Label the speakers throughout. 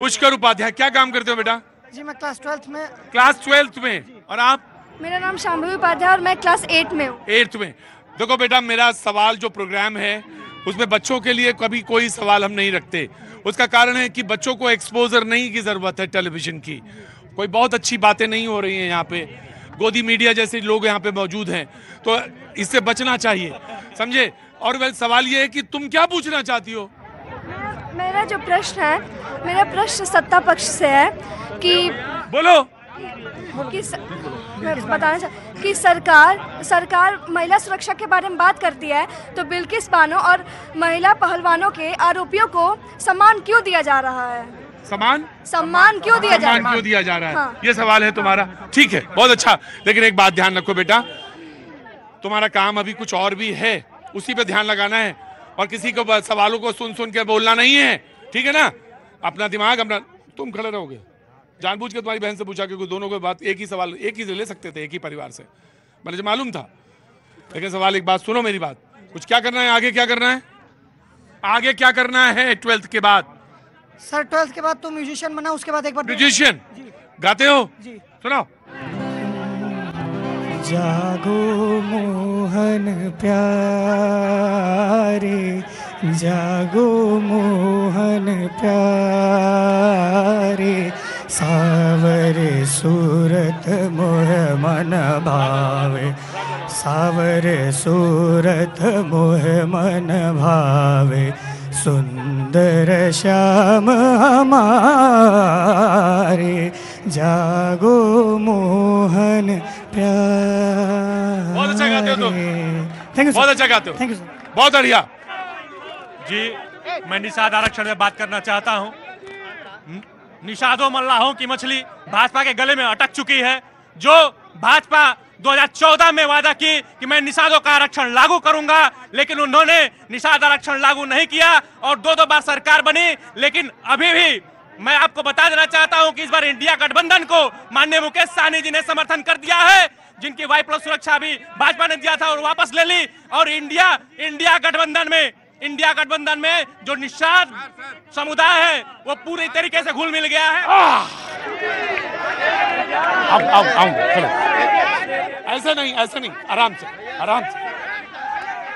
Speaker 1: पुष्कर उपाध्याय, क्या काम करते हो बेटा?
Speaker 2: जी मैं क्लास 12th में।
Speaker 1: क्लास 12th में। और आप?
Speaker 3: मेरा नाम शांभवी उपाध्याय और मैं क्लास 8 में हूँ।
Speaker 1: 8th में। देखो बेटा, मेरा सवाल जो प्रोग्राम है उसमें बच्चों के लिए कभी कोई सवाल हम नहीं रखते। उसका कारण है कि बच्चों को एक्सपोजर नहीं की जरूरत है टेलीविजन की। कोई बहुत अच्छी बातें नहीं हो रही हैं यहाँ पे, गोदी मीडिया जैसे लोग यहाँ पे मौजूद हैं, तो इससे बचना चाहिए, समझे? और वह सवाल ये है कि तुम क्या पूछना चाहती हो?
Speaker 3: मेरा जो प्रश्न है, मेरा प्रश्न सत्ता पक्ष से है कि
Speaker 1: बोलो
Speaker 3: कि मैं बताना चाह कि सरकार महिला सुरक्षा के बारे में बात करती है, तो बिल्किस बानो और महिला पहलवानों के आरोपियों को सम्मान क्यों दिया जा रहा है? सम्मान क्यों दिया जा रहा है?
Speaker 1: हाँ। ये सवाल है तुम्हारा, ठीक है, बहुत अच्छा। लेकिन एक बात ध्यान रखो बेटा, तुम्हारा काम अभी कुछ और भी है, उसी पे ध्यान लगाना है और किसी को सवालों को सुन के बोलना नहीं है, ठीक है ना? अपना दिमाग अपना। तुम खड़े रहोगे? जानबूझ के तुम्हारी बहन से पूछा कि दोनों को बात एक ही सवाल एक ही से ले सकते थे, एक ही परिवार से, मुझे मालूम था। लेकिन सवाल एक बात सुनो मेरी बात, कुछ क्या करना है आगे? क्या करना है आगे? क्या करना है 12th के बाद?
Speaker 2: सर 12th के बाद तो म्यूजिशियन बना, उसके बाद एक बार
Speaker 1: म्यूजिशियन गाते हो
Speaker 2: जी।
Speaker 1: सुनाओ।
Speaker 4: जागो मोहन प्यारे, जागो मोहन प्यारे, सावरे सूरत मोह मन भावे, सावरे सूरत मोह मन भावे, सुंदर श्याम हमारे, जागो मोहन प्यारे।
Speaker 1: बहुत अच्छा गाते हो तुम।
Speaker 4: थैंक यू,
Speaker 1: बहुत अच्छा गाते हो।
Speaker 4: Thank you sir.
Speaker 1: बहुत बढ़िया
Speaker 5: जी। मैं निषाद आरक्षण में बात करना चाहता हूं। निषादों मल्लाहों की मछली भाजपा के गले में अटक चुकी है। जो भाजपा 2014 में वादा की कि मैं निषादों का आरक्षण लागू करूंगा, लेकिन उन्होंने निषाद आरक्षण लागू नहीं किया और दो बार सरकार बनी। लेकिन अभी भी मैं आपको बता देना चाहता हूं कि इस बार इंडिया गठबंधन को माननीय मुकेश सहनी जी ने समर्थन कर दिया है, जिनकी Y+ सुरक्षा भी भाजपा ने दिया था और वापस ले ली। और इंडिया गठबंधन में जो निषाद समुदाय है वो पूरी तरीके से घुल मिल गया है।
Speaker 1: आओ चलो। ऐसे नहीं, आराम से।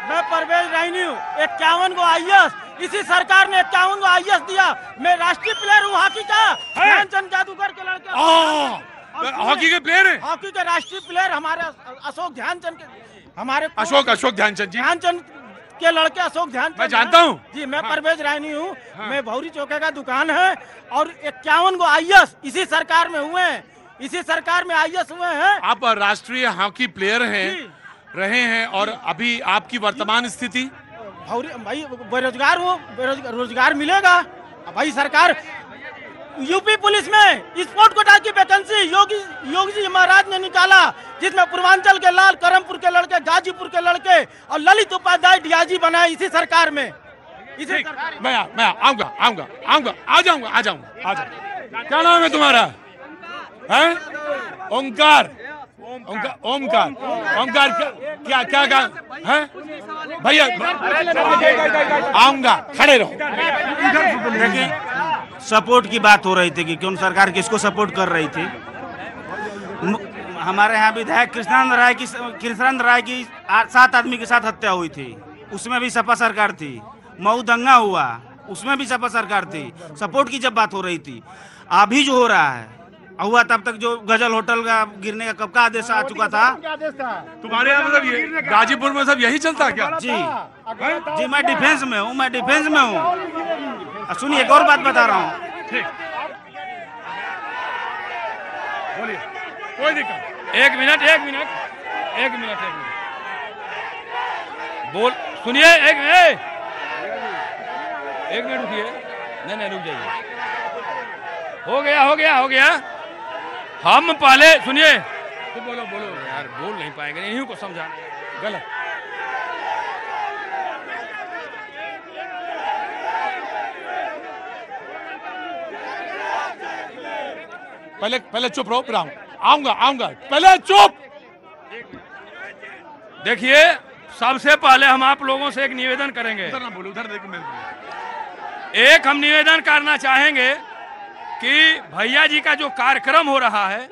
Speaker 6: मैं परवेज राइनी हूँ। 51 को IAS, इसी सरकार ने 51 को IAS दिया। मैं राष्ट्रीय प्लेयर हूँ हॉकी का, ध्यानचंद जादूगर के लड़के।
Speaker 1: हॉकी के प्लेयर हैं?
Speaker 6: हॉकी के राष्ट्रीय प्लेयर हमारे अशोक ध्यानचंद के, हमारे
Speaker 1: अशोक ध्यानचंद जी,
Speaker 6: ध्यानचंद के लड़के अशोक ध्यानचंद
Speaker 1: मैं जानता हूँ
Speaker 6: जी। मैं परवेज राइनी हूँ। मैं भौरी चौके का दुकान है और 51 को IAS इसी सरकार में हुए हैं, इसी सरकार में IAS हुए हैं।
Speaker 1: आप राष्ट्रीय हॉकी प्लेयर रहे हैं और अभी आपकी वर्तमान स्थिति?
Speaker 6: भाई बेरोजगार हूँ, रोजगार मिलेगा भाई। सरकार यूपी पुलिस में स्पोर्ट कोटा की वैकेंसी योगी जी महाराज ने निकाला, जिसमें पूर्वांचल के लाल, करमपुर के लड़के, गाजीपुर के लड़के और ललित उपाध्याय DIG बनाए इसी सरकार में।
Speaker 1: मैं आऊंगा, आ जाऊंगा। क्या नाम है तुम्हारा? हैं? ओमकार। क्या है भैया? आऊंगा, खड़े रहो।
Speaker 7: सपोर्ट की बात हो रही थी कि कौन सरकार किसको सपोर्ट कर रही थी। हमारे यहाँ विधायक कृष्णानंद राय की 7 आदमी के साथ हत्या हुई थी, उसमें भी सपा सरकार थी। मऊ दंगा हुआ, उसमें भी सपा सरकार थी। सपोर्ट की जब बात हो रही थी, अभी जो हो रहा है हुआ, तब तक जो गजल होटल का गिरने का कब का आदेश आ चुका था?
Speaker 1: तुम्हारे यहाँ मतलब ये गाजीपुर में सब यही चलता है क्या?
Speaker 7: जी मैं डिफेंस में हूँ, सुनिए एक और बात बता रहा हूँ।
Speaker 1: ठीक, बोलिए, कोई दिक्कत। एक मिनट बोल, सुनिए। एक मिनट रुकिए। नहीं रुक जाइए। हो गया। हम पहले सुनिए। तो बोलो यार, बोल नहीं पाएंगे, इन्हीं को समझाना गलत। पहले चुप रहो, फिर आऊंगा। पहले चुप। देखिए, सबसे पहले हम आप लोगों से एक निवेदन करेंगे। उधर ना बोलो, उधर देखो मेरे को। एक हम निवेदन करना चाहेंगे
Speaker 8: कि भैया जी का जो कार्यक्रम हो रहा है,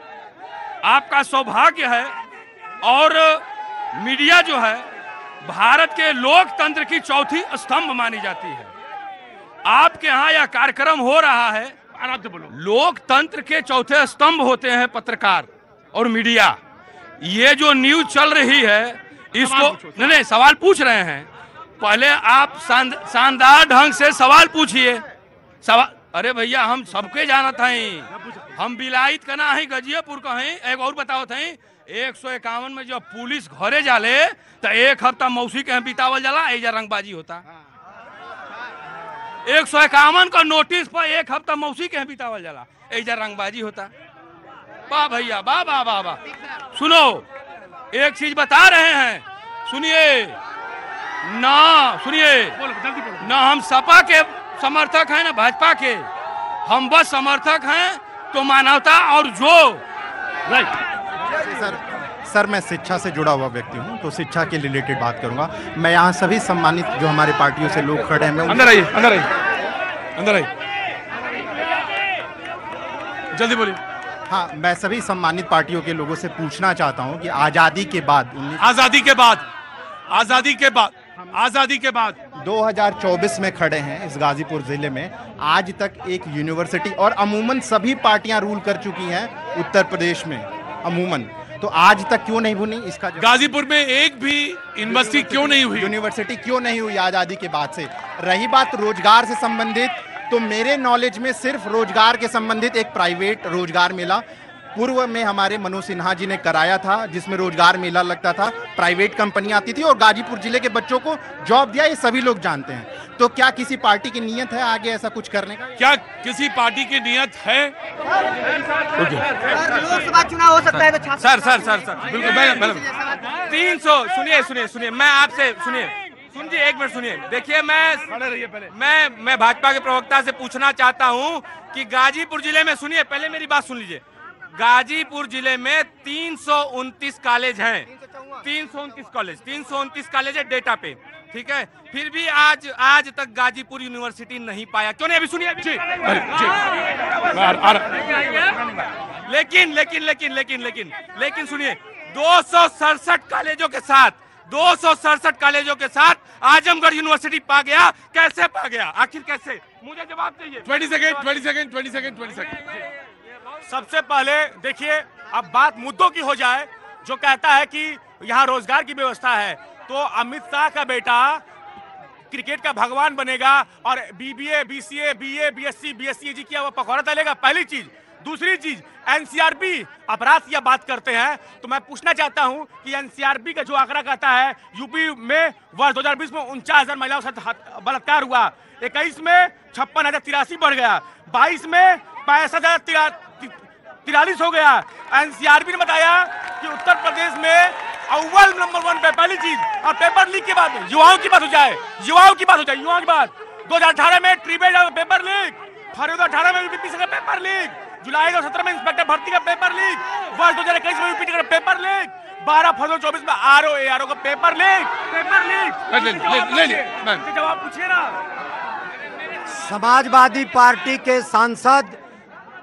Speaker 8: आपका सौभाग्य है। और मीडिया जो है भारत के लोकतंत्र की चौथी स्तंभ मानी जाती है। आपके यहाँ यह कार्यक्रम हो रहा है, आराम से बोलो। लोकतंत्र के चौथे स्तंभ होते हैं पत्रकार और मीडिया। ये जो न्यूज चल रही है इसको नहीं सवाल पूछ रहे हैं। पहले आप शानदार ढंग से सवाल पूछिए। सवाल अरे भैया हम सबके जानत हैं, हम बिलायत का ना है गजियापुर का है। एक और बताओ थे 151 में जब पुलिस घरे जाले तो एक हफ्ता मौसी के बितावल जाला, एजा रंगबाजी होता। 151 का नोटिस पर एक हफ्ता मौसी के बितावल जाला, एजा रंगबाजी होता। वाह भैया वाह वाह वाह वाह। सुनो एक चीज बता रहे हैं, सुनिए ना, सुनिए ना, हम सपा के समर्थक हैं ना भाजपा के, हम बस समर्थक हैं तो मानवता और जो
Speaker 9: सर मैं शिक्षा से जुड़ा हुआ व्यक्ति हूं, तो शिक्षा के रिलेटेड बात करूंगा। मैं यहाँ सभी सम्मानित जो हमारे पार्टियों से लोग खड़े हैं,
Speaker 1: अंदर आइए अंदर आइए अंदर आइए, जल्दी बोलिए।
Speaker 9: हाँ, मैं सभी सम्मानित पार्टियों के लोगों से पूछना चाहता हूं कि आज़ादी के बाद 2024 में खड़े हैं इस गाजीपुर जिले में, आज तक एक यूनिवर्सिटी और अमूमन सभी पार्टियां रूल कर चुकी हैं उत्तर प्रदेश में अमूमन, तो आज तक क्यों नहीं बनी? इसका
Speaker 1: गाजीपुर में एक भी यूनिवर्सिटी क्यों नहीं हुई?
Speaker 9: यूनिवर्सिटी क्यों नहीं हुई आज़ादी के बाद से? रही बात रोजगार से संबंधित, तो मेरे नॉलेज में सिर्फ रोजगार के संबंधित एक प्राइवेट रोजगार मेला पूर्व में हमारे मनोज सिन्हा जी ने कराया था, जिसमें रोजगार मेला लगता था, प्राइवेट कंपनी आती थी और गाजीपुर जिले के बच्चों को जॉब दिया, ये सभी लोग जानते हैं। तो क्या किसी पार्टी की नीयत है आगे ऐसा कुछ करने का?
Speaker 1: क्या किसी पार्टी की नीयत है?
Speaker 2: लोकसभा चुनाव हो सकता है तो
Speaker 8: सर बिल्कुल 300 सुनिए मैं आपसे सुनिए एक मिनट सुनिए। देखिए मैं भाजपा के प्रवक्ता से पूछना चाहता हूं कि गाजीपुर जिले में, सुनिए पहले मेरी बात सुन लीजिए, गाजीपुर जिले में 329 कॉलेज हैं, 329 कॉलेज है डेटा पे, ठीक है। फिर भी आज तक गाजीपुर यूनिवर्सिटी नहीं पाया, क्यों नहीं? अभी सुनिए लेकिन सुनिए 267 कॉलेजों के साथ आजमगढ़ यूनिवर्सिटी पा गया। कैसे पा गया, आखिर कैसे? मुझे जवाब चाहिए।
Speaker 1: 20 सेकंड।
Speaker 5: सबसे पहले देखिए, अब बात मुद्दों की हो जाए। जो कहता है कि यहाँ रोजगार की व्यवस्था है, तो अमित शाह का बेटा क्रिकेट का भगवान बनेगा और BBA, BCA, BA, BSc, BSc किया हुआ पकौड़ा तलेगा, पहली चीज। दूसरी चीज, NCRB अपराध की बात करते हैं, तो मैं पूछना चाहता हूं कि NCRB का जो आंकड़ा कहता है यूपी में वर्ष 2020 में 49,000 महिलाओं के साथ बलात्कार हुआ, 21 में 56,083 बढ़ गया, 22 में 65,043 हो गया। NCRB ने बताया कि उत्तर प्रदेश में अव्वल नंबर 1 पे, पहली चीज। और पेपर लीक के बाद युवाओं की बात हो जाए 2018 में ट्रिब्यूनल का पेपर लीक, फरवरी 2018 में यूपी का पेपर लीक, जुलाई 2017 में इंस्पेक्टर भर्ती का पेपर लीक, वर्ष 2021 में यूपी का पेपर लीक, 12 फरवरी 2024 में ARO का पेपर लीक। जवाब पूछिए ना।
Speaker 10: समाजवादी पार्टी के सांसद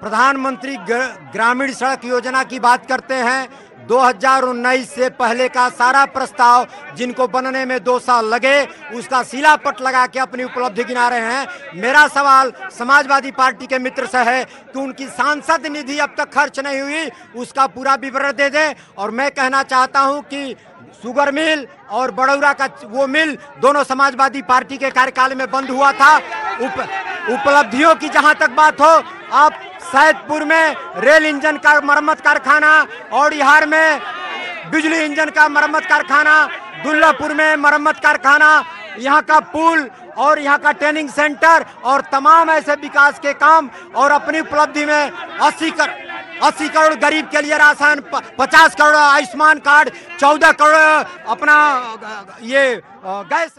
Speaker 10: प्रधानमंत्री ग्रामीण सड़क योजना की बात करते हैं। 2019 से पहले का सारा प्रस्ताव जिनको बनने में 2 साल लगे, उसका सिलापट लगा के अपनी उपलब्धि गिना रहे हैं। मेरा सवाल समाजवादी पार्टी के मित्र से है कि उनकी सांसद निधि अब तक खर्च नहीं हुई, उसका पूरा विवरण दे दें। और मैं कहना चाहता हूं कि शुगर मिल और बड़ौरा का वो मिल दोनों समाजवादी पार्टी के कार्यकाल में बंद हुआ था। उपलब्धियों की जहां तक बात हो, आप सैदपुर में रेल इंजन का मरम्मत कारखाना, और बिहार में बिजली इंजन का मरम्मत कारखाना, दुल्लापुर में मरम्मत कारखाना, यहाँ का पुल और यहाँ का ट्रेनिंग सेंटर और तमाम ऐसे विकास के काम, और अपनी उपलब्धि में 80 करोड़ गरीब के लिए राशन, 50 करोड़ आयुष्मान कार्ड, 14 करोड़ अपना ये गैस